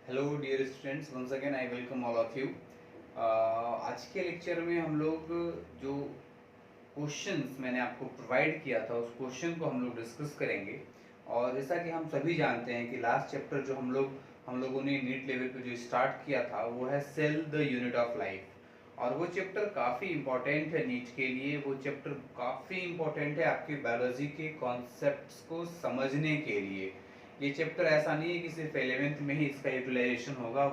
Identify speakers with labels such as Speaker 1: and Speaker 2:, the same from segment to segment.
Speaker 1: Hello dear students, once again I welcome all of you. आज के lecture में हम लोग जो क्वेश्चंस मैंने आपको प्रोवाइड किया था उस क्वेश्चन को हम लोग डिस्कस करेंगे। और जैसा कि हम सभी जानते हैं कि लास्ट चैप्टर जो हम लोगों ने नीट लेवल पे जो स्टार्ट किया था वो है cell the unit of life. और वो चैप्टर काफ़ी इम्पोर्टेंट है नीट के लिए। वो चैप्टर काफ़ी इम्पोर्टेंट है आपके बायोलॉजी के कॉन्सेप्ट्स को समझने के लिए। ये चैप्टर ऐसा नहीं है कि सिर्फ 11th में ही इसका यूटिलाइजेशन होगा,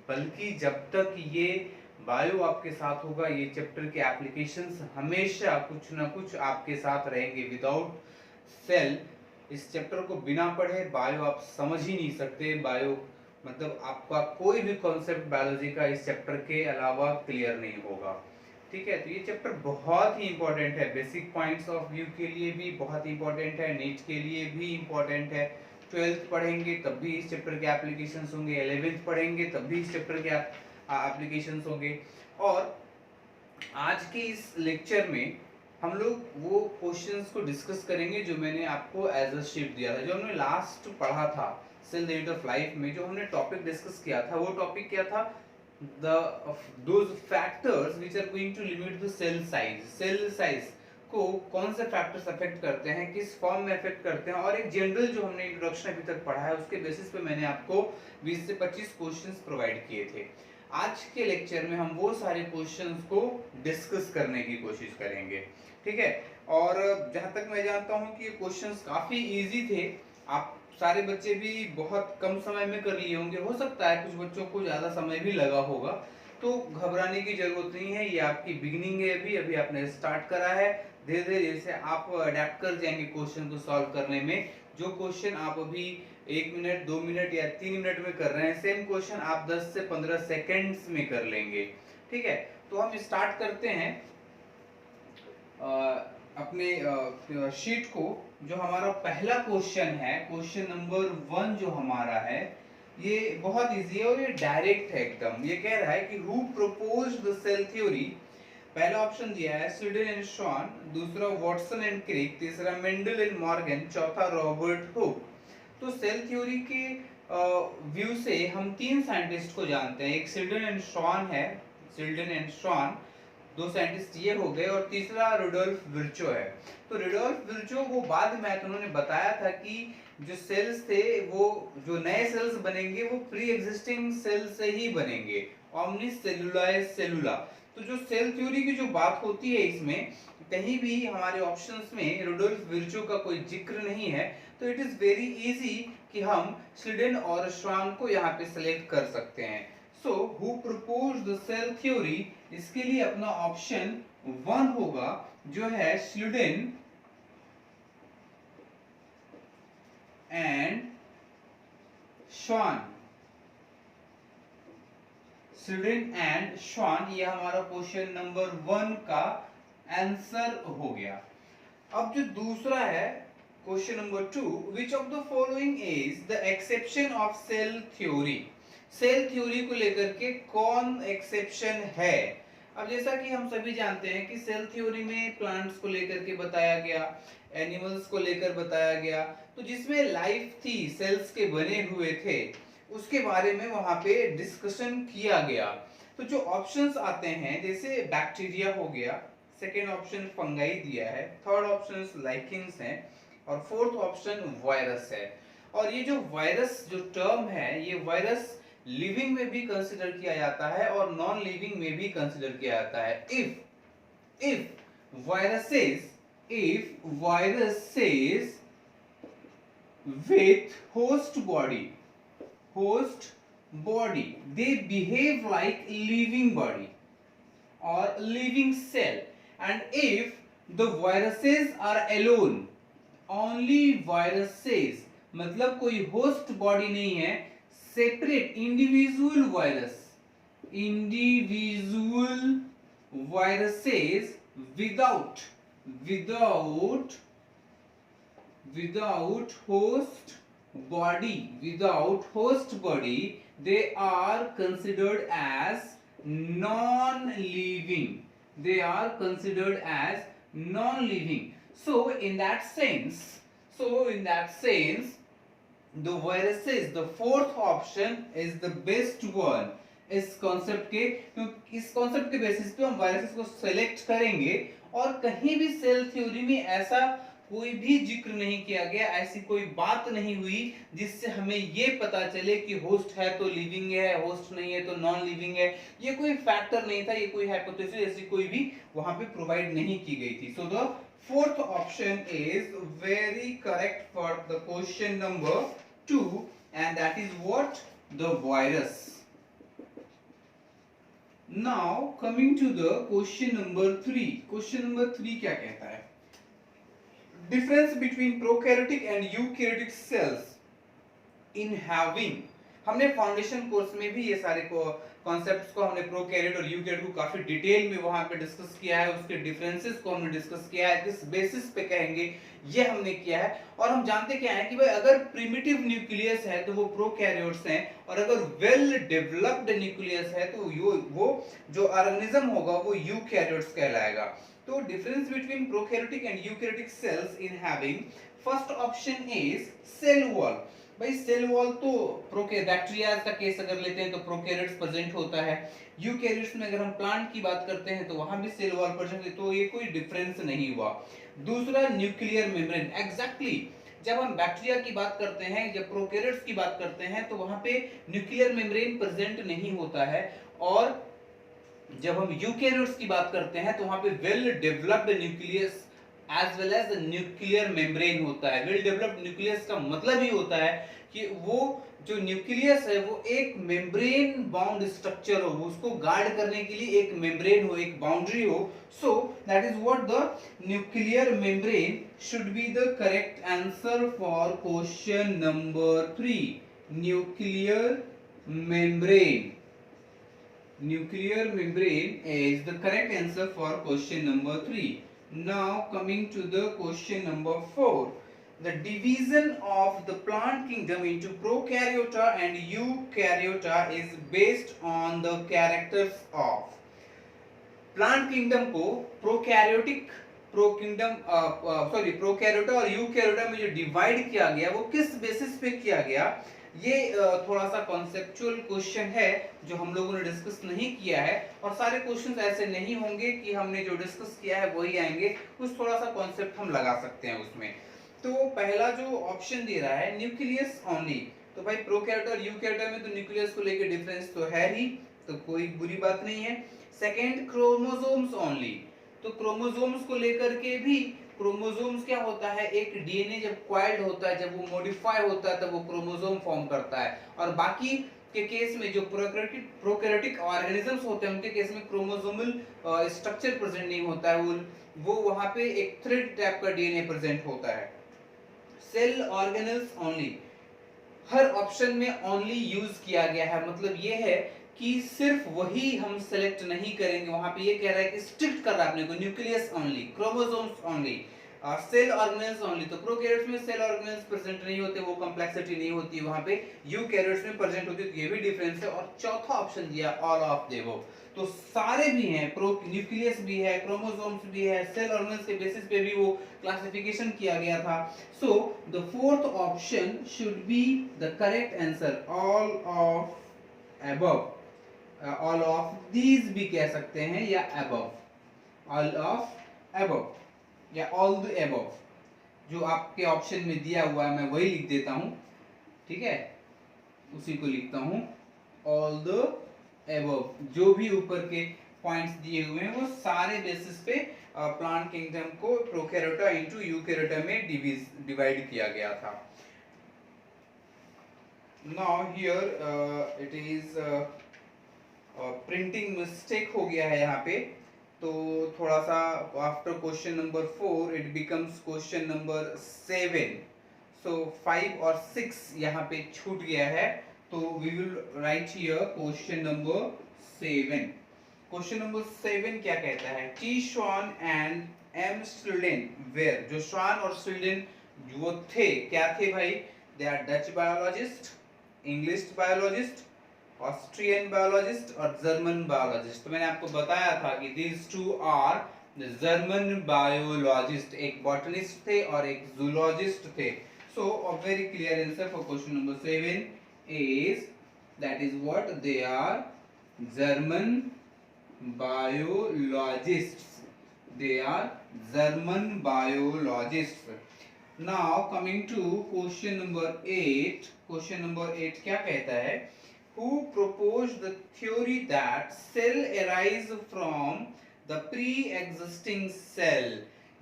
Speaker 1: बल्कि जब तक ये बायो आपके साथ होगा ये चैप्टर के एप्लीकेशंस हमेशा कुछ ना कुछ आपके साथ रहेंगे। विदाउट सेल इस चैप्टर को बिना पढ़े बायो आप समझ ही नहीं सकते। बायो मतलब आपका कोई भी कॉन्सेप्ट बायोलॉजी का इस चैप्टर के अलावा क्लियर नहीं होगा। ठीक है, तो ये चैप्टर बहुत ही इंपॉर्टेंट है। बेसिक पॉइंट्स ऑफ व्यू के लिए भी बहुत इंपॉर्टेंट है, नीट के लिए भी इंपॉर्टेंट है। 12th पढ़ेंगे तब भी इस चैप्टर के एप्लीकेशंस होंगे, 11th पढ़ेंगे तब भी इस चैप्टर के एप्लीकेशंस होंगे। और आज के इस लेक्चर में हम लोग वो क्वेश्चंस को डिस्कस करेंगे जो मैंने आपको एज अ शीट दिया था, जो हमने लास्ट पढ़ा था cell the unit of life में। जो हमने टॉपिक डिस्कस किया था वो टॉपिक क्या था? those factors which are going to limit the cell size को कौन से फैक्टर्स अफेक्ट करते हैं, किस फॉर्म में अफेक्ट करते हैं। और एक जनरल जो हमने इंट्रोडक्शन अभी तक पढ़ा है उसके बेसिस पे मैंने आपको 20 से 25 क्वेश्चंस प्रोवाइड किए थे। आज के लेक्चर में हम वो सारे क्वेश्चंस को डिस्कस करने की कोशिश करेंगे। ठीक है, और जहां तक मैं जानता हूं कि ये क्वेश्चंस काफी इजी थे, आप सारे बच्चे भी बहुत कम समय में कर लिए होंगे। हो सकता है कुछ बच्चों को ज़्यादा समय भी लगा होगा, तो घबराने की जरूरत नहीं है। ये आपकी बिगिनिंग है, अभी अभी आपने स्टार्ट करा है। धीरे धीरे जैसे आप अडेप्ट कर जाएंगे क्वेश्चन को सॉल्व करने में, जो क्वेश्चन आप अभी 1 मिनट 2 मिनट या 3 मिनट में कर रहे हैं, सेम क्वेश्चन आप 10 से 15 सेकेंड्स में कर लेंगे। ठीक है, तो हम स्टार्ट करते हैं अपने शीट को। जो हमारा पहला क्वेश्चन है, क्वेश्चन नंबर 1 जो हमारा है, ये बहुत इजी है और ये डायरेक्ट है एकदम। ये कह रहा है कि who proposed the cell theory. पहला ऑप्शन दिया है स्वीडन एंड शॉन, दूसरा वॉटसन एंड क्रिक, तीसरा मेंडल एंड मॉर्गन, चौथा रॉबर्ट हुक। तो सेल थ्योरी के व्यू से हम 3 साइंटिस्ट को जानते हैं। एक स्वीडन एंड शॉन है, स्वीडन एंड शॉन, 2 साइंटिस्ट ये हो गए, और तीसरा रुडोल्फ विर्चो है। तो रुडोल्फ विर्चो को बाद में उन्होंने बताया था कि जो सेल्स थे वो जो नए सेल्स बनेंगे वो प्री एग्जिस्टिंग सेल से ही बनेंगे, ओमनिस सेलुलाए सेलुला। तो जो सेल थ्योरी की जो बात होती है इसमें कहीं भी हमारे ऑप्शंस में रुडोल्फ विर्चो का कोई जिक्र नहीं है। तो इट इज वेरी इजी कि हम स्वीडन और श्वान को यहाँ पे सिलेक्ट कर सकते हैं। So who proposed the cell theory, इसके लिए अपना ऑप्शन 1 होगा जो है Schleiden and Schwann. Schleiden and Schwann, ये हमारा क्वेश्चन नंबर 1 का आंसर हो गया। अब जो दूसरा है question number 2, which of the following is the exception of cell theory. Cell theory को लेकर के कौन एक्सेप्शन है? अब जैसा कि हम सभी जानते हैं कि सेल थ्योरी में प्लांट्स को लेकर के बताया गया, एनिमल्स को लेकर बताया गया, तो जिसमें लाइफ थी, सेल्स के बने हुए थे, उसके बारे में वहां पे डिस्कशन किया गया। तो जो ऑप्शंस आते हैं जैसे बैक्टीरिया हो गया, सेकेंड ऑप्शन फंगाई दिया है, थर्ड ऑप्शन लाइकेंस है, और फोर्थ ऑप्शन वायरस है। और ये जो वायरस जो टर्म है, ये वायरस लिविंग में भी कंसिडर किया जाता है और नॉन लिविंग में भी कंसिडर किया जाता है। If viruses with host body they behave like living body or living cell, and if the viruses are alone, only viruses मतलब कोई होस्ट बॉडी नहीं है, separate individual viruses without host body they are considered as non living. So in that sense the viruses, the fourth option is the best one. इस concept के, क्योंकि इस concept के basis पे हम वायरसेस को सिलेक्ट करेंगे और कहीं भी सेल थ्योरी में ऐसा कोई भी जिक्र नहीं किया गया, ऐसी कोई बात नहीं हुई जिससे हमें ये पता चले कि होस्ट है तो लिविंग है, होस्ट नहीं है तो नॉन लिविंग है। ये कोई फैक्टर नहीं था, ये कोई हाइपोथेसिस ऐसी कोई भी वहां पे प्रोवाइड नहीं की गई थी। So the fourth option is very correct for the question number 2, and that is what? The virus. Now coming to the question number 3. Question number 3 क्या कहता है? Difference between prokaryotic and eukaryotic cells in having, हमने foundation course में भी ये सारे concepts को हमने प्रोकैरियोट और यूकैरियोट को काफी डिटेल में वहां पे डिस्कस किया है, उसके डिफरेंसेस को हमने डिस्कस किया है, किस बेसिस पे कहेंगे ये हमने किया है। और हम जानते क्या है कि भाई अगर प्रिमिटिव न्यूक्लियस है तो वो प्रोकैरियोट्स हैं, और अगर वेल डेवलप्ड न्यूक्लियस है तो वो जो ऑर्गेनिज्म होगा वो यूकैरियोट्स कहलाएगा। तो difference between prokaryotic and eukaryotic cells in having, first option is cell wall. भाई सेल वॉल तो बैक्टीरिया का केस अगर लेते हैं तो प्रोकैरियोट्स प्रेजेंट होता है, यूकैरियोट्स में अगर हम प्लांट की बात करते हैं तो वहां भी सेल वॉल प्रेजेंट है, तो ये कोई डिफरेंस नहीं हुआ। दूसरा न्यूक्लियर मेम्ब्रेन, एग्जैक्टली जब हम बैक्टीरिया की बात करते हैं, जब प्रोकैरियोट्स की बात करते हैं तो वहां पे न्यूक्लियर मेम्ब्रेन प्रेजेंट नहीं होता है, और जब हम यूकैरियोट्स की बात करते हैं तो वहां पे well developed nucleus as well as nuclear membrane होता है। वेल डेवलप्ड न्यूक्लियस का मतलब ही होता है कि वो जो न्यूक्लियस है वो एक मेम्ब्रेन बाउंड स्ट्रक्चर हो, उसको गार्ड करने के लिए एक मेम्ब्रेन हो, एक बाउंड्री हो। So that is what the nuclear membrane should be the correct answer for question number 3। Nuclear membrane, nuclear membrane is the correct answer for question number 3. Now coming to the question number 4. The division of the plant kingdom into prokaryota and eukaryota is based on the characters of. Plant kingdom को prokaryotic प्रोकैरियोटा और Eukaryota में जो divide किया गया वो किस basis पे किया गया, ये थोड़ा सा कॉन्सेप्चुअल क्वेश्चन है जो हम लोगों ने डिस्कस नहीं किया है, और सारे क्वेश्चंस ऐसे नहीं होंगे कि हमने जो डिस्कस किया है वही आएंगे, कुछ थोड़ा सा कॉन्सेप्ट हम लगा सकते हैं उसमें। तो पहला जो ऑप्शन दे रहा है न्यूक्लियस ओनली, तो भाई प्रोकैरियोटा और यूकैरियोटा में तो न्यूक्लियस को लेकर डिफरेंस तो है ही, तो कोई बुरी बात नहीं है। सेकेंड क्रोमोसोम्स ओनली, तो क्रोमोसोम्स को लेकर के भी, क्रोमोसोम्स क्या होता है, एक डीएनए जब क्वाइल्ड होता है, जब वो मॉडिफाई होता है तब वो क्रोमोसोम फॉर्म करता है, और बाकी के केस में जो प्रोकैरियोटिक ऑर्गेनिजम्स होते हैं उनके केस में क्रोमोसोमल स्ट्रक्चर प्रेजेंट नहीं होता है, वो वहां पे एक थ्रेड टाइप का डीएनए प्रेजेंट होता है। सेल ऑर्गेनेल्स ओनली, हर ऑप्शन में ओनली यूज किया गया है, मतलब ये है कि सिर्फ वही हम सेलेक्ट नहीं करेंगे, वहां पे ये कह रहा है कि स्ट्रिक्ट कर रहा है अपने को, nucleus only, chromosomes only, cell organelles only. तो प्रोकैरियोट्स में सेल ऑर्गेनेल्स प्रेजेंट नहीं होते, वो कॉम्प्लेक्सिटी नहीं होती, वहां पे यूकैरियोट्स में प्रेजेंट होती है, तो ये भी डिफरेंस है। और चौथा ऑप्शन दिया ऑल ऑफ द अबव, तो सारे भी हैं, न्यूक्लियस भी है, क्रोमोसोम्स भी है, सेल ऑर्गेनेल्स के बेसिस पे भी वो क्लासिफिकेशन किया गया था। So the fourth option should be the correct answer, all of above, all of these भी कह सकते हैं, या अबव, ऑल ऑफ अबव या ऑल द अबव, जो आपके ऑप्शन में दिया हुआ है मैं वही लिख देता हूं, ठीक है, उसी को लिखता हूं, ऑल द अबव। जो भी ऊपर के पॉइंट्स दिए हुए हैं वो सारे बेसिस पे प्लांट किंगडम को प्रोकैरियोटा इनटू यूकैरियोटा में डिवाइड किया गया था। Now here it is printing mistake हो गया है यहाँ पे, तो थोड़ा सा after question number 4 it becomes question number 7, so 5 और 6 यहाँ पे छूट गया है, तो we will write here question number 7। Question number 7 क्या कहता है, टी श्वान एंड एम स्वीडेन वेयर, जो श्वान और स्वीडन वो थे, क्या थे भाई, they are Dutch biologist, English biologist, Austrian biologist और जर्मन बायोलॉजिस्ट। तो मैंने आपको बताया था कि these two are German biologist, एक बॉटनिस्ट थे और एक जूलॉजिस्ट थे। So a very clear answer for question number 7 is, that is what, they are German biologists. They are German biologists. Now coming to question number 8. Question number 8 क्या कहता है? Who proposed the theory that cell arise from the pre-existing cell?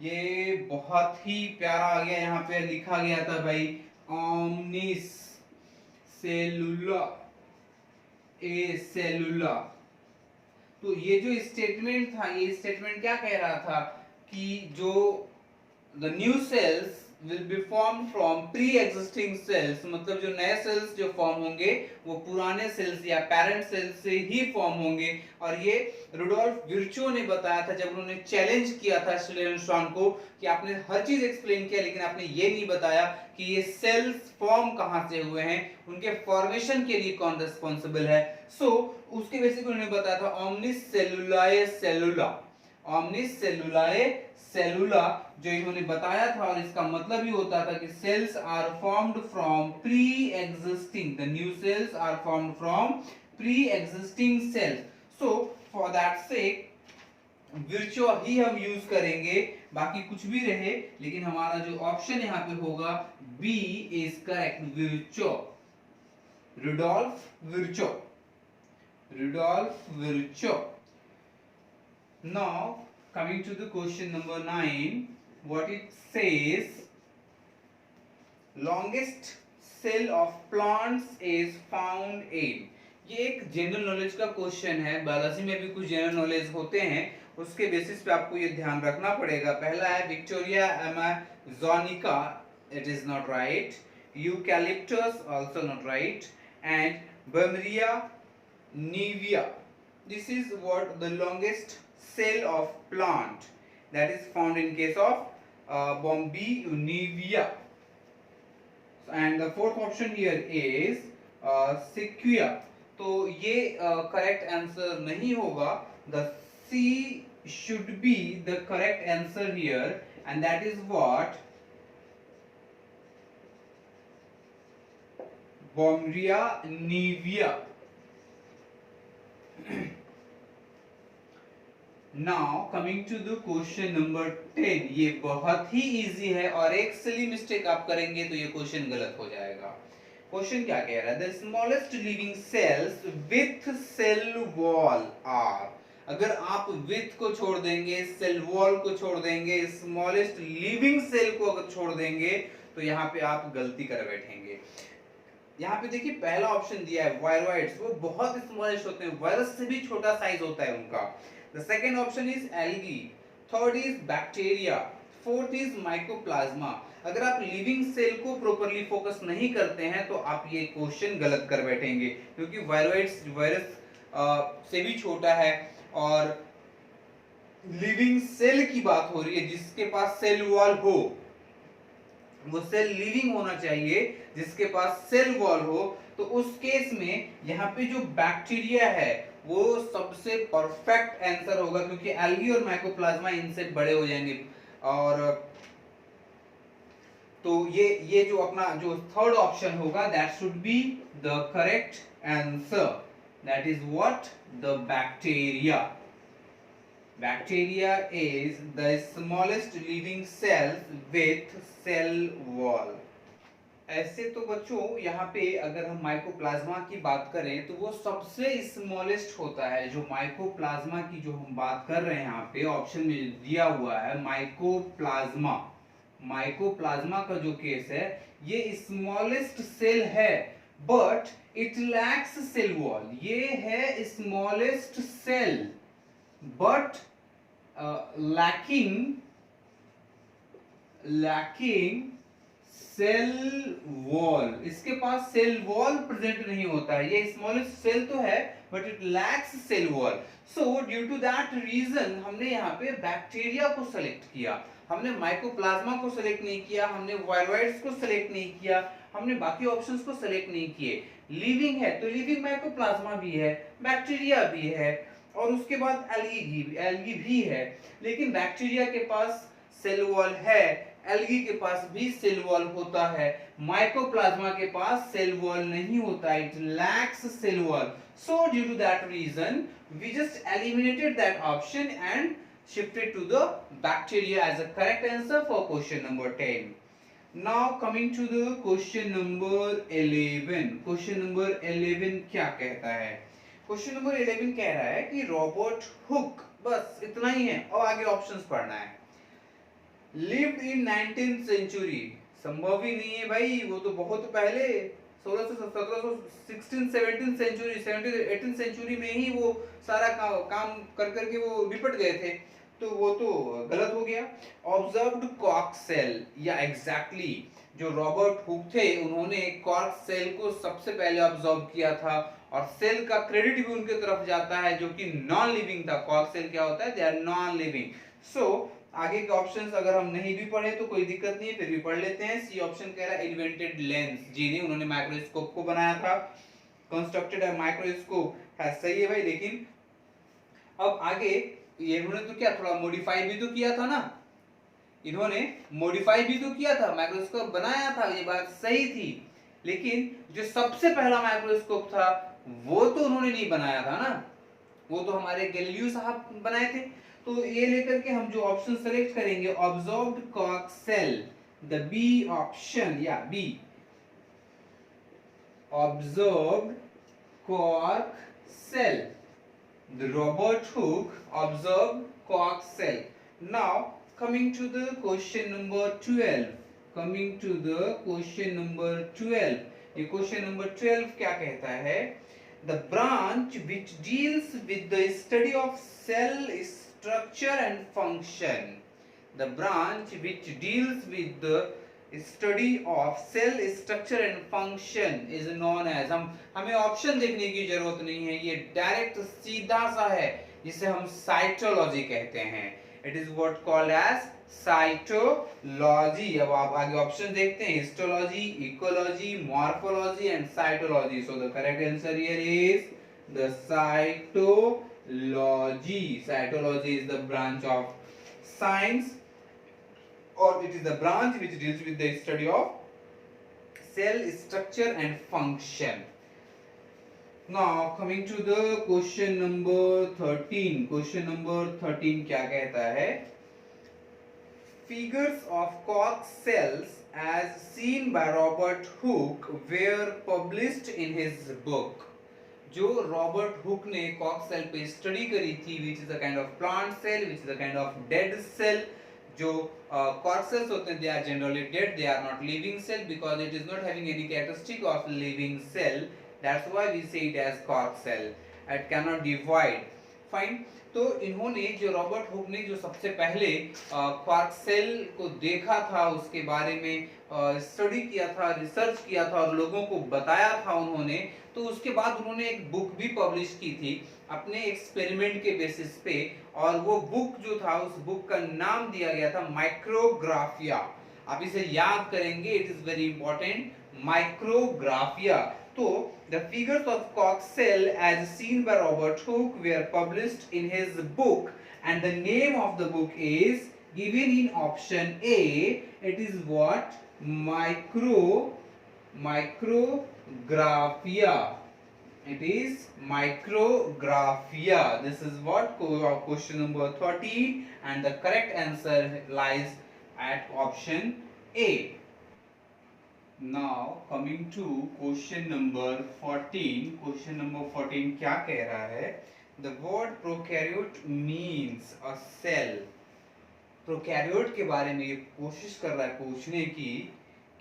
Speaker 1: ये बहुत ही प्यारा आ गया, यहाँ पे लिखा गया था भाई, omnis cellula a cellula। तो ये जो स्टेटमेंट था, ये स्टेटमेंट क्या कह रहा था कि जो the new cells will be formed from pre-existing cells, मतलब जो नए सेल्स जो फॉर्म होंगे वो पुराने सेल्स या पेरेंट सेल्स से ही फॉर्म होंगे। और ये रुडोल्फ विर्चो ने बताया था जब उन्होंने चैलेंज किया था स्टेलेनस्ट्रॉन को कि आपने हर चीज एक्सप्लेन किया लेकिन आपने ये नहीं बताया कि ये सेल्स फॉर्म कहाँ से हुए हैं, उनके फॉर्मेशन के लिए कौन रिस्पॉन्सिबल है। सो उसके बेसिस उन्होंने बताया था omnis cellulae cellula, omnis cellulae cellula जो इन्होंने बताया था, और इसका मतलब ही होता था कि cells are formed from pre existing, the new cells are formed from pre existing cells. So for that sake Virchow ही हम यूज करेंगे, बाकी कुछ भी रहे, लेकिन हमारा जो ऑप्शन यहाँ पे होगा B is correct, Virchow, Rudolf Virchow, Rudolf Virchow. Now coming to the question number 9, what it says, longest cell of plants is found in। ये एक जनरल नॉलेज का क्वेश्चन है, बायोलॉजी में भी कुछ जनरल नॉलेज होते हैं, उसके बेसिस पे आपको ये ध्यान रखना पड़ेगा। पहला है Victoria amazonica, it is not right, eucalyptus also not right, and Boehmeria nivea, this is what the longest cell of plant that is found in case of Bombyunivia, and the fourth option here is sequoia। तो ये correct answer नहीं होगा, the C should be the correct answer here, and that is what, Bombyria nivea। Now coming to the question number 10, ये बहुत ही easy है और एक silly mistake आप करेंगे तो ये क्वेश्चन गलत हो जाएगा। क्वेश्चन क्या कह रहा है? The smallest living cells with cell wall are, अगर आप with को छोड़ देंगे, cell wall को छोड़ देंगे, smallest living cell को अगर छोड़ देंगे तो यहाँ पे आप गलती कर बैठेंगे। यहाँ पे देखिए पहला ऑप्शन दिया है वायरोइड्स, वो बहुत स्मॉलेस्ट होते हैं, वायरस से भी छोटा साइज होता है उनका। The second option is algae, third is bacteria, fourth is mycoplasma। अगर आप लिविंग सेल को प्रॉपर्ली फोकस नहीं करते हैं तो आप ये क्वेश्चन गलत कर बैठेंगे, क्योंकि वायरोइड्स वायरस से भी छोटा है और लिविंग सेल की बात हो रही है जिसके पास सेल वॉल हो, वो सेल लिविंग होना चाहिए जिसके पास सेल वॉल हो। तो उस केस में यहाँ पे जो बैक्टीरिया है वो सबसे परफेक्ट आंसर होगा, क्योंकि एल्गी और माइकोप्लाज्मा इनसे बड़े हो जाएंगे। और तो ये जो अपना जो थर्ड ऑप्शन होगा that should be the correct answer, that is what, the bacteria. Bacteria is the smallest living cells with cell wall। ऐसे तो बच्चों यहाँ पे अगर हम माइकोप्लाज्मा की बात करें तो वो सबसे स्मॉलेस्ट होता है। जो माइकोप्लाज्मा की जो हम बात कर रहे हैं यहाँ पे ऑप्शन में दिया हुआ है माइकोप्लाज्मा, माइकोप्लाज्मा का जो केस है ये स्मॉलेस्ट सेल है, but it lacks cell wall. ये है smallest cell but lacking cell wall. इसके पास सेल वॉल प्रेजेंट नहीं होता है, ये स्मॉलेस्ट सेल तो है but it lacks cell wall. So due to that reason हमने यहाँ पे बैक्टीरिया को सेलेक्ट किया, हमने माइकोप्लाज्मा को सेलेक्ट नहीं किया, हमने वायरोइड्स को सेलेक्ट नहीं किया, हमने बाकी ऑप्शंस को सेलेक्ट नहीं किए। लिविंग है तो लिविंग माइकोप्लाज्मा भी है, बैक्टीरिया भी है और उसके बाद एल्गी भी है, लेकिन बैक्टीरिया के पास सेल वॉल है, एल्गी के पास भी सेल वॉल होता है, माइकोप्लाज्मा के पास सेल वॉल नहीं होता, it lacks cell wall. So due to that reason, we just eliminated that option and shifted to the bacteria as a correct answer for question number 10. Now coming to the question number 11. Question number 11 क्या कहता है? Question number 11 कह रहा है कि Robert Hooke, बस इतना ही है और आगे ऑप्शंस पढ़ना है. Lived in 19th century. संभव ही नहीं है भाई, वो तो बहुत पहले 1600 सेंचुरी 18th सेंचुरी में ही वो सारा काम कर करके वो निपट गए थे, तो वो तो गलत हो गया. ऑब्जर्व्ड कॉर्क सेल, या एग्जैक्टली जो रॉबर्ट हुक थे उन्होंने कॉर्क सेल को सबसे पहले ऑब्जर्व किया था, और सेल का क्रेडिट भी उनके तरफ जाता है जो कि नॉन लिविंग था. कॉर्क सेल क्या होता है? They are non living. So आगे के ऑप्शंस अगर हम नहीं भी पढ़े तो कोई दिक्कत नहीं है, फिर भी पढ़ लेते हैं. सी ऑप्शन कह रहा है इन्वेंटेड लेंस. जी नहीं, उन्होंने माइक्रोस्कोप को बनाया था, कंस्ट्रक्टेड है माइक्रोस्कोप है. सही है भाई, लेकिन अब आगे ये इन्होंने तो क्या थोड़ा मॉडिफाई भी तो किया था ना, इन्होंने मॉडिफाई भी तो किया था, माइक्रोस्कोप बनाया था, ये बात सही थी, लेकिन जो सबसे पहला माइक्रोस्कोप था वो तो उन्होंने नहीं बनाया था ना, वो तो हमारे गैलीलियो साहब बनाए थे. तो ये लेकर के हम जो ऑप्शन सेलेक्ट करेंगे, observed cork cell, the B option, या B observed cork cell, the Robert Hooke observed cork cell. Now coming to the question number 12. Coming to the question number 12. ये क्वेश्चन नंबर 12 क्या कहता है? The branch which deals with the study of cell structure and function. The branch which deals with the study of cell structure and function is known as, हमें option देखने की जरूरत नहीं है, ये डायरेक्ट सीधा सा है, जिसे हम साइटोलॉजी कहते हैं. It is what called as cytology. अब आप आगे ऑप्शन देखते हैं, histology, ecology, morphology and cytology. So the correct answer here is the cytology. Cytology is the branch of science, और it is the branch which deals with the study of cell structure and function. Now coming to the question number 13. Question number 13 क्या कहता है? Figures of cork cells as seen by Robert Hooke were published in his book. जो Robert Hooke ने cork cell पे study करी थी, which is a kind of plant cell, which is a kind of dead cell. जो cork sales होते हैं, they are generally dead, they are not living cell because it is not having any characteristic of living cell. That's why we say it as cork cell. It cannot divide. Fine. तो इन्होंने जो Robert Hooke ने जो सबसे पहले quark cell को देखा था, उसके बारे में स्टडी किया था, रिसर्च किया था और लोगों को बताया था उन्होंने, तो उसके बाद उन्होंने एक बुक भी पब्लिश की थी अपने एक्सपेरिमेंट के बेसिस पे, और वो बुक जो था, उस बुक का नाम दिया गया था माइक्रोग्राफिया. आप इसे याद करेंगे, it is very important, Micrographia. तो the figures of cork cell as seen by Robert Hooke were published in his book, and the name of the book is given in option A. It is what? Micrographia. It is micrographia. This is what question number 13, and the correct answer lies at option A. Now coming to question number 14. Question number 14 क्या कह रहा है? The word prokaryote means a cell. Prokaryote के बारे में ये कोशिश कर रहा है पूछने की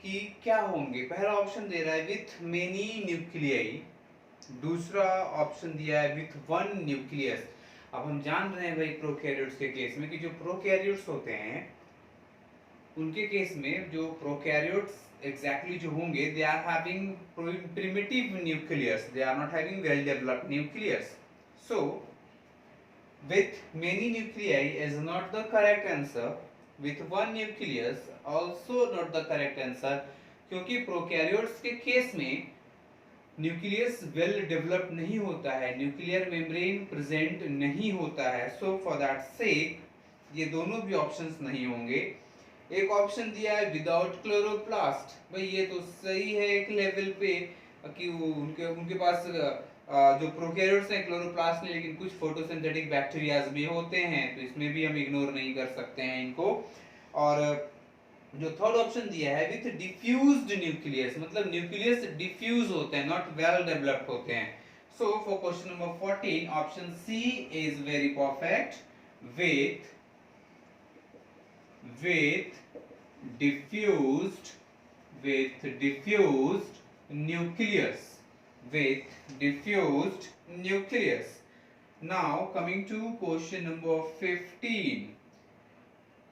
Speaker 1: कि क्या होंगे. पहला ऑप्शन दे रहा है विथ मेनी न्यूक्लियाई, दूसरा ऑप्शन दिया है विथ वन न्यूक्लियस. अब हम जान रहे हैं भाई प्रोकैरियोट्स के केस में कि जो प्रोकैरियोट्स होते हैं उनके केस में जो प्रोकैरियोट्स exactly जो होंगे, they are having primitive nucleus, they are not having well developed nucleus. So with many nuclei is not the correct answer, with one nucleus also not the correct answer, क्योंकि prokaryotes के case में nucleus well developed नहीं होता है, nuclear membrane present नहीं होता है. सो for that सेक ये दोनों भी ऑप्शंस नहीं होंगे. एक ऑप्शन दिया है विदाउट क्लोरोप्लास्ट, भाई ये तो सही है एक लेवल पे कि उनके उनके पास जो प्रोकैरियोट्स हैं क्लोरोप्लास्ट नहीं, लेकिन कुछ फोटोसिंथेटिक बैक्टीरियाज भी होते हैं, तो इसमें भी हम इग्नोर नहीं कर सकते हैं इनको। और जो थर्ड ऑप्शन दिया है विथ डिफ्यूज्ड न्यूक्लियस, मतलब न्यूक्लियस डिफ्यूज होते हैं, नॉट वेल डेवलप्ड होते हैं। So for question number 14 option C is very perfect, with diffused diffused nucleus, with diffused nucleus. Now coming to question number 15.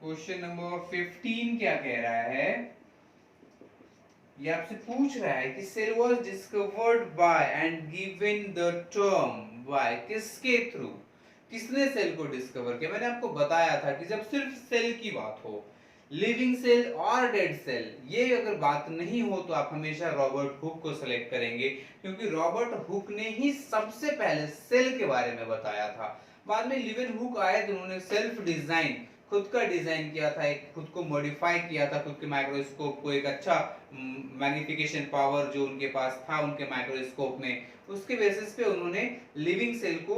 Speaker 1: Question number 15 क्या कह रहा है, ये आपसे पूछ रहा है कि cell was discovered by and given the term by, किसके थ्रू, किसने सेल को डिस्कवर किया। मैंने आपको बताया था कि जब सिर्फ सेल की बात हो, लिविंग सेल और डेड सेल, ये अगर बात नहीं हो तो आप हमेशा रॉबर्ट हुक को सिलेक्ट करेंगे, क्योंकि रॉबर्ट हुक ने ही सबसे पहले सेल के बारे में बताया था। बाद में लिविंग हुक आए तो उन्होंने सेल्फ डिजाइन, खुद का डिजाइन किया था, एक खुद को मॉडिफाई किया था, खुद के माइक्रोस्कोप को एक अच्छा मैग्निफिकेशन पावर जो उनके पास था उनके माइक्रोस्कोप में, उसके बेसिस पे उन्होंने लिविंग सेल को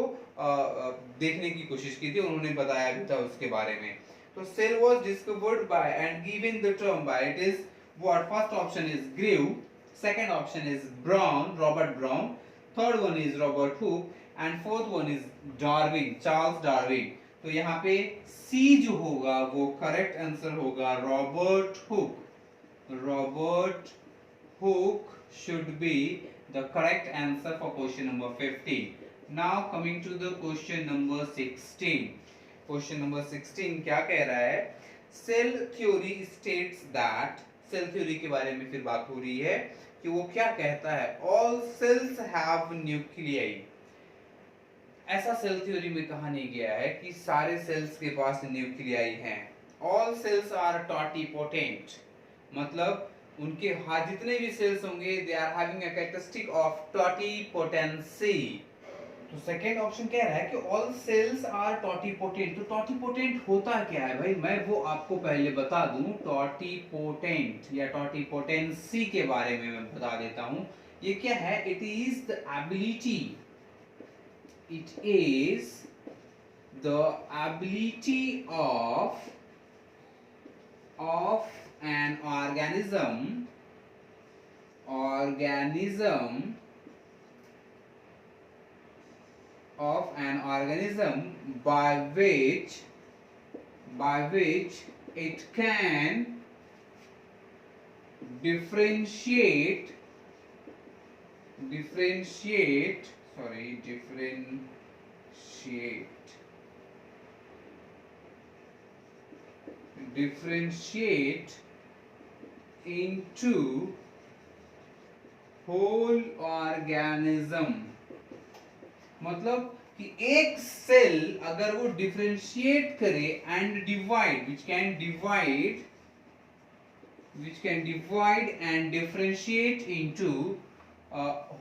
Speaker 1: देखने की कोशिश की थी, उन्होंने बताया भी था उसके बारे में। तो cell was discovered by and given the term by, it is what, first option is Grew, second option is Brown, Robert Brown, third one is Robert Hooke and fourth one is Darwin, Charles Darwin. तो यहाँ पे C जो होगा वो correct answer होगा, Robert Hooke. Robert Hooke should be the correct answer for question number 15. Now coming to the question number 16. Question number 16 क्या कह रहा है, cell theory states that, cell theory के बारे में फिर बात हो रही है कि वो क्या कहता है, ऑल सेल्स हैव न्यूक्लियाई। ऐसा सेल थ्योरी में कहा नहीं गया है कि सारे सेल्स के पास न्यूक्लियाई हैं। ऑल सेल्स आर टॉटिपोटेंट, मतलब उनके हाँ जितने भी सेल्स होंगे they are having a characteristic of totipotency. तो सेकेंड ऑप्शन कह रहा है कि ऑल सेल्स आर टॉटिपोटेंट। तो टॉटिपोटेंट होता क्या है भाई, मैं वो आपको पहले बता दूं, टॉटिपोटेंट या टॉटिपोटेंसी के बारे में मैं बता देता हूं। ये क्या है, it is the ability, it is the ability of an organism by which it can differentiate into whole organism। मतलब कि एक सेल अगर वो डिफरेंशिएट करे and divide, which can divide and differentiate into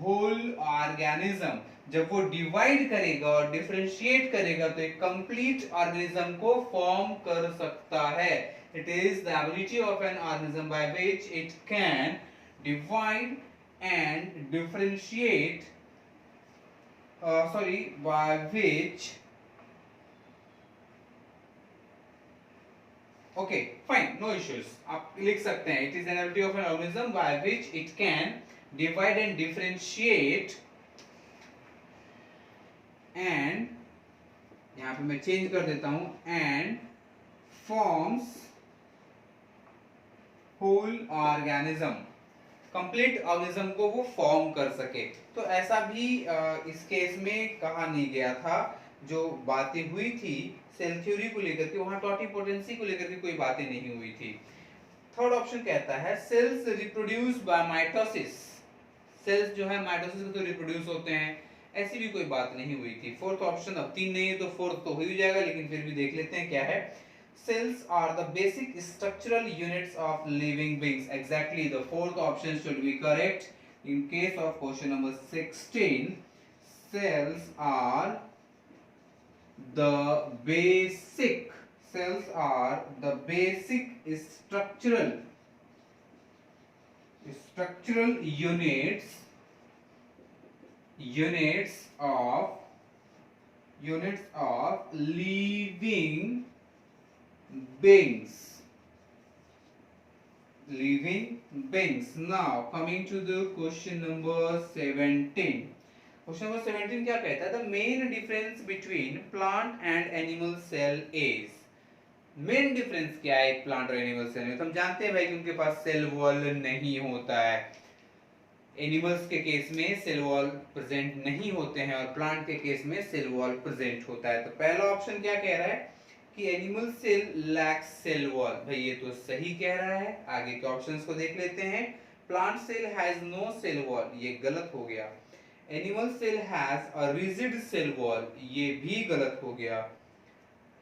Speaker 1: whole organism, जब वो divide करेगा और डिफरेंशिएट करेगा तो एक कंप्लीट ऑर्गेनिज्म को फॉर्म कर सकता है। It is the ability of an organism by which it can divide and differentiate, by which, okay fine, no issues, आप लिख सकते हैं, it is an ability of an organism by which it can divide and differentiate, and यहां पे मैं change कर देता हूं, and forms whole organism, complete organism को वो फॉर्म कर सके। तो ऐसा भी इस केस में कहा नहीं गया था, जो बातें हुई थी सेल थ्योरी को लेकर के, वहां टॉटिपोटेंसी को लेकर के कोई बातें नहीं हुई थी। थर्ड ऑप्शन कहता है cells reproduce by mitosis, cells जो है माइटोसिस से तो रिप्रोड्यूस होते हैं, ऐसी भी कोई बात नहीं हुई थी। फोर्थ ऑप्शन, अब तीन नहीं है तो फोर्थ तो हो ही जाएगा, लेकिन फिर भी देख लेते हैं क्या है। Cells are the basic structural units of living beings. Exactly, the fourth option should be correct. In case of question number 16, cells are the basic cells are the basic structural units of living beings. Now coming to the question number 17. Question number 17 क्या कहता है? The main difference between plant and animal cell is. Main difference क्या है एक plant और animal cell में? तो हम जानते हैं भाई कि उनके पास सेल वॉल नहीं होता है। एनिमल्स के केस में सेल वॉल प्रेजेंट नहीं होते हैं और प्लांट के केस में सेल वॉल प्रेजेंट होता है। तो पहला ऑप्शन क्या कह रहा है कि animal cell lacks cell wall. भाई ये तो सही कह रहा है। आगे के ऑप्शंस को देख लेते हैं। Plant cell has no cell wall, ये गलत हो गया। Animal cell has a rigid cell wall, ये भी गलत हो गया।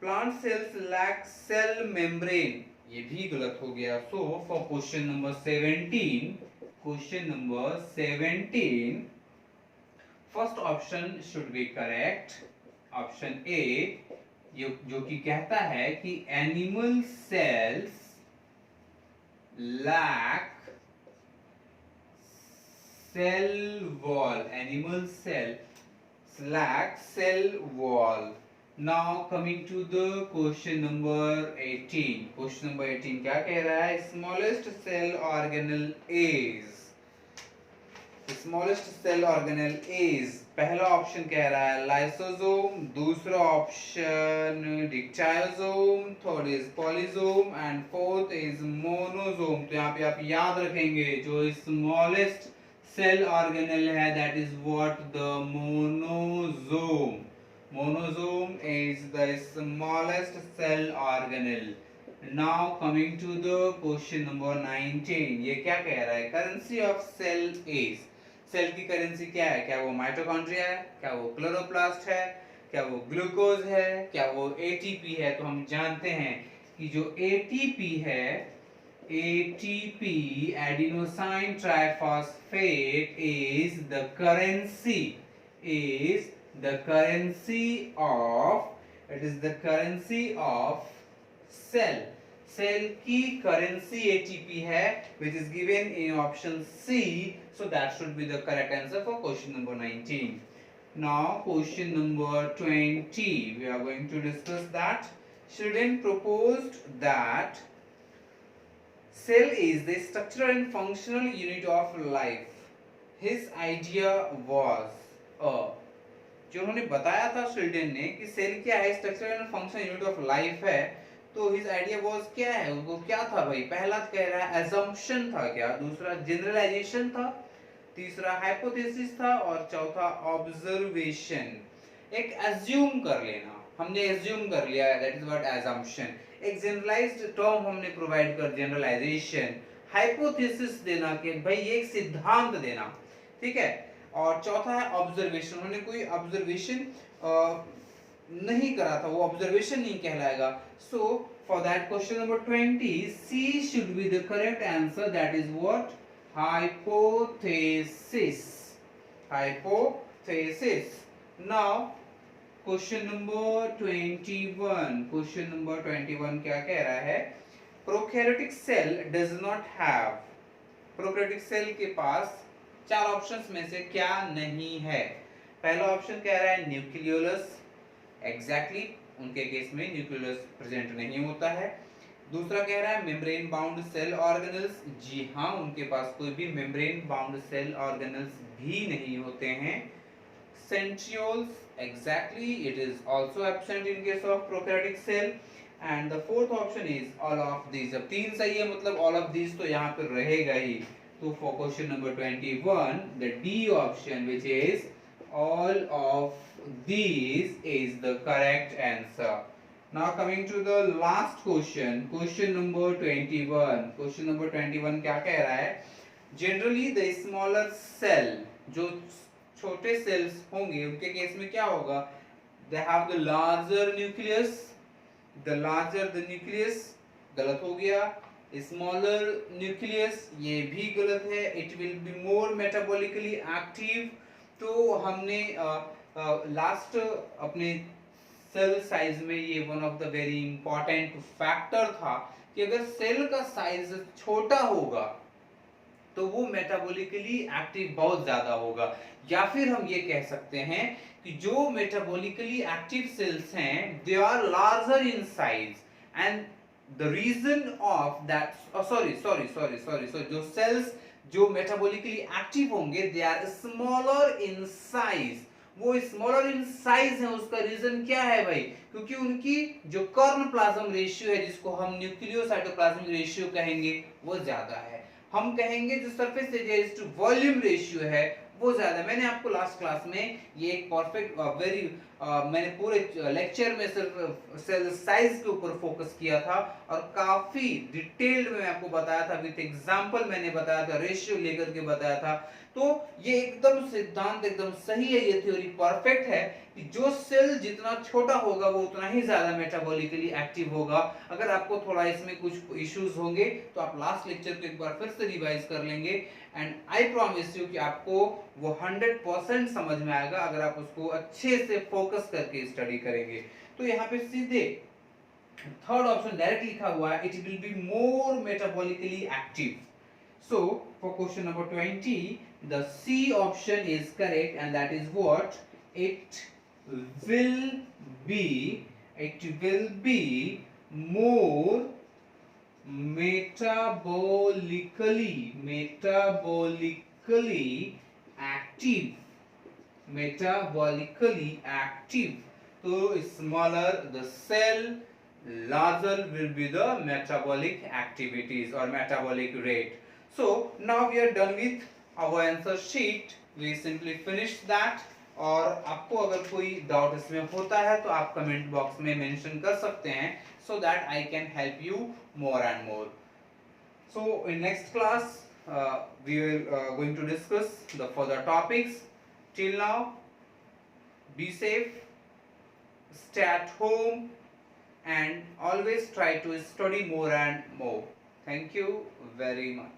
Speaker 1: Plant cells lack cell membrane, ये भी गलत हो गया। So for question number 17, first option should be correct. Option A जो कि कहता है कि animal cells lack cell wall, animal cells lack cell wall. Now coming to the question number 18। Question number 18 क्या कह रहा है? Smallest cell organelle is. Smallest cell organelle is, पहला ऑप्शन कह रहा है लाइसोसोम, दूसरा option dictyosome, third is polysome and fourth is monosome. तो यहाँ पे आप याद रखेंगे जो स्मॉलेस्ट सेल ऑर्गेनल है that is what? The monosome. Monosome is the smallest cell organelle. Now coming to the question number 19. ये क्या कह रहा है? Currency of cell is. Cell की करेंसी क्या है? क्या वो माइटोकॉन्ड्रिया है? क्या वो क्लोरोप्लास्ट है? क्या वो ग्लूकोज है? क्या वो एटीपी है? तो हम जानते हैं कि जो एटीपी है, ATP adenosine triphosphate is the currency, the currency of cell की करेंसी एटीपी है which is given in option C, so that should be the correct answer for question number 19. Now question number 20, we are going to discuss that. Schleiden proposed that cell is the structural and functional unit of life. His idea was जो उन्होंने बताया था श्लीडेन ने कि cell क्या है, structural and functional unit of life है, तो हिज आइडिया वाज क्या है? वो क्या था भाई? पहला कह रहा है assumption था क्या, दूसरा जनरलाइजेशन था, तीसरा हाइपोथेसिस था और चौथा ऑब्जर्वेशन। एक अज्यूम कर लेना, हमने अज्यूम कर लिया, दैट इज व्हाट assumption। एक जनरलाइज्ड टर्म हमने प्रोवाइड कर, जनरलाइजेशन। हाइपोथेसिस देना कि भाई एक सिद्धांत देना, ठीक है। और चौथा है ऑब्जर्वेशन, उन्होंने कोई ऑब्जर्वेशन नहीं करा था, वो ऑब्जर्वेशन नहीं कहलाएगा। So for that question number 20 C should be the correct answer, that is what? Hypothesis. Now question number 21 क्या कह रहा है? Prokaryotic cell does not have, prokaryotic cell के पास चार ऑप्शंस में से क्या नहीं है? पहला ऑप्शन कह रहा है न्यूक्लियोलस, एग्जैक्टली उनके केस में न्यूक्लियोलस प्रेजेंट नहीं होता है। दूसरा कह रहा है मेम्ब्रेन बाउंड सेल ऑर्गेनल्स, जी हाँ उनके पास कोई भी मेम्ब्रेन बाउंड सेल ऑर्गेनल्स भी नहीं होते हैं। Centrioles, exactly it is also absent in case of prokaryotic cell. And the fourth option is all of these. जब तीन सही है मतलब ऑल ऑफ दीज तो यहाँ पे रहेगा ही। So for question number 21, the D option, which is all of these, is the correct answer. Now coming to the last question, question number 21. Question number 21 क्या कह रहा है? Generally the smaller cell, जो छोटे cells होंगे उनके case में क्या होगा? They have the larger nucleus. The larger the nucleus, गलत हो गया। स्मॉलर न्यूक्लियस, ये भी गलत है। It will be more metabolically active. तो हमने लास्ट अपने सेल साइज में ये one of the very important factor था कि अगर सेल का साइज छोटा होगा तो वो मेटाबॉलिकली एक्टिव बहुत ज्यादा होगा, या फिर हम ये कह सकते हैं कि जो मेटाबॉलिकली एक्टिव सेल्स हैं they are larger in size, and the reason of that, sorry, जो सेल्स जो मेटाबॉलिकली एक्टिव होंगे they are smaller in size. वो स्मॉलर इन साइज है, उसका रीजन क्या है भाई? क्योंकि उनकी जो कर्ण प्लाज्म रेशियो है, जिसको हम न्यूक्लियोसाइटोप्लाज्मिक रेशियो कहेंगे, वो ज्यादा है। हम कहेंगे जो surface area is to volume ratio है वो ज्यादा। मैंने आपको लास्ट क्लास में ये एक परफेक्ट वेरी मैंने पूरे लेक्चर में सिर्फ सेल साइज के ऊपर फोकस किया था और काफी डिटेल्ड में आपको बताया था, विद एग्जांपल मैंने बताया था, रेशियो लेकर के बताया था। तो ये एकदम सिद्धांत एकदम सही है, ये थ्योरी परफेक्ट है कि जो सेल जितना छोटा होगा वो उतना ही ज्यादा मेटाबॉलिकली एक्टिव होगा। अगर आपको थोड़ा इसमें कुछ इश्यूज होंगे तो आप लास्ट लेक्चर को एक बार फिर से रिवाइज कर लेंगे, एंड आई प्रॉमिस यू कि आपको वो 100% समझ में आएगा अगर आप उसको अच्छे से फोकस करके स्टडी करेंगे। तो यहाँ पे सीधे थर्ड ऑप्शन डायरेक्ट लिखा हुआ है, it will be more metabolically active. So for question number 20, the C option is correct, and that is what? It will be more metabolically active. So smaller the cell, larger will be the metabolic activities or metabolic rate. So now we are done with our answer sheet. We simply finished that. और आपको अगर कोई doubt इसमें होता है तो आप comment box में मेंशन कर सकते हैं, so that I can help you more and more. So in next class we are going to discuss the further topics. Till now, be safe, stay at home, and always try to study more and more. Thank you very much.